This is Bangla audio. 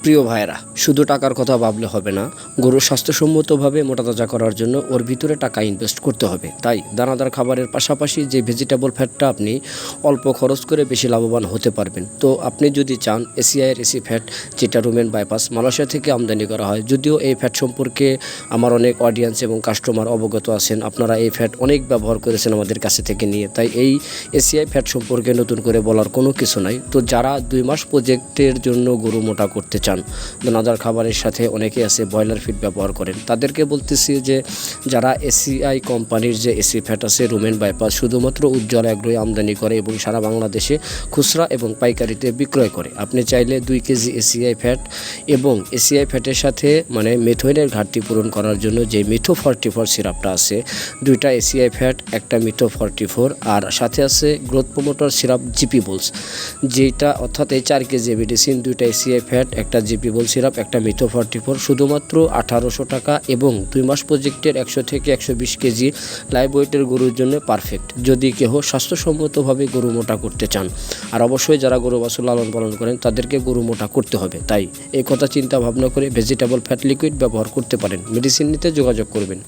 প্রিয় ভাইয়েরা, শুধু টাকার কথা ভাবলে হবে না। গরুর স্বাস্থ্যসম্মতভাবে মোটাতাজা করার জন্য ওর ভিতরে টাকা ইনভেস্ট করতে হবে। তাই দানাদার খাবারের পাশাপাশি যে ভেজিটেবল ফ্যাটটা আপনি অল্প খরচ করে বেশি লাভবান হতে পারবেন। তো আপনি যদি চান এসিআইয়ের এসি ফ্যাট, যেটা রুমেন বাইপাস মালয়েশিয়া থেকে আমদানি করা হয়, যদিও এই ফ্যাট সম্পর্কে আমার অনেক অডিয়েন্স এবং কাস্টমার অবগত আছেন, আপনারা এই ফ্যাট অনেক ব্যবহার করেছেন আমাদের কাছে থেকে নিয়ে, তাই এই এসিআই ফ্যাট সম্পর্কে নতুন করে বলার কোনো কিছু নাই। তো যারা 2 মাস প্রজেক্টের জন্য গরু মোটা করতে চান, দানাদার খাবারের সাথে অনেকে আছে ব্রয়লার ফিড ব্যবহার করেন, তাদেরকে বলতেছি যে যারা এসিআই কোম্পানির যে এসি ফ্যাট আছে রুমেন বাইপাস শুধুমাত্র উজ্জ্বল এগ্রোয় আমদানি করে এবং সারা বাংলাদেশে খুচরা এবং পাইকারিতে বিক্রয় করে, আপনি চাইলে 2 কেজি এসিআই ফ্যাট এবং এসিআই ফ্যাটের সাথে মেথোয়েনের ঘাটতি পূরণ করার জন্য যে মিথো 44 সিরাপটা আছে, 2টা এসিআই ফ্যাট, একটা মিথো 44 আর সাথে আছে growth promoter syrup GP bolus, যেটা অর্থাৎ এই 4 কেজি মেডিসিন, 2টা এসিআই ফ্যাট, একটা জিপি বোল সিরাপ, একটা মিথো 44, শুধুমাত্র 1800 টাকা এবং 2 মাস প্রজেক্টের 100 থেকে 120 কেজি লাইভ ওয়েটের গরুর জন্য পারফেক্ট, যদি কেহ স্বাস্থ্যসম্মতভাবে গরু মোটা করতে চান। আর অবশ্যই যারা গরু বাছুর লালন পালন করেন তাদেরকে গরু মোটা করতে হবে, তাই এই কথা চিন্তা ভাবনা করে ভেজিটেবল ফ্যাট লিকুইড ব্যবহার করতে পারেন। মেডিসিন নিতে যোগাযোগ করবেন।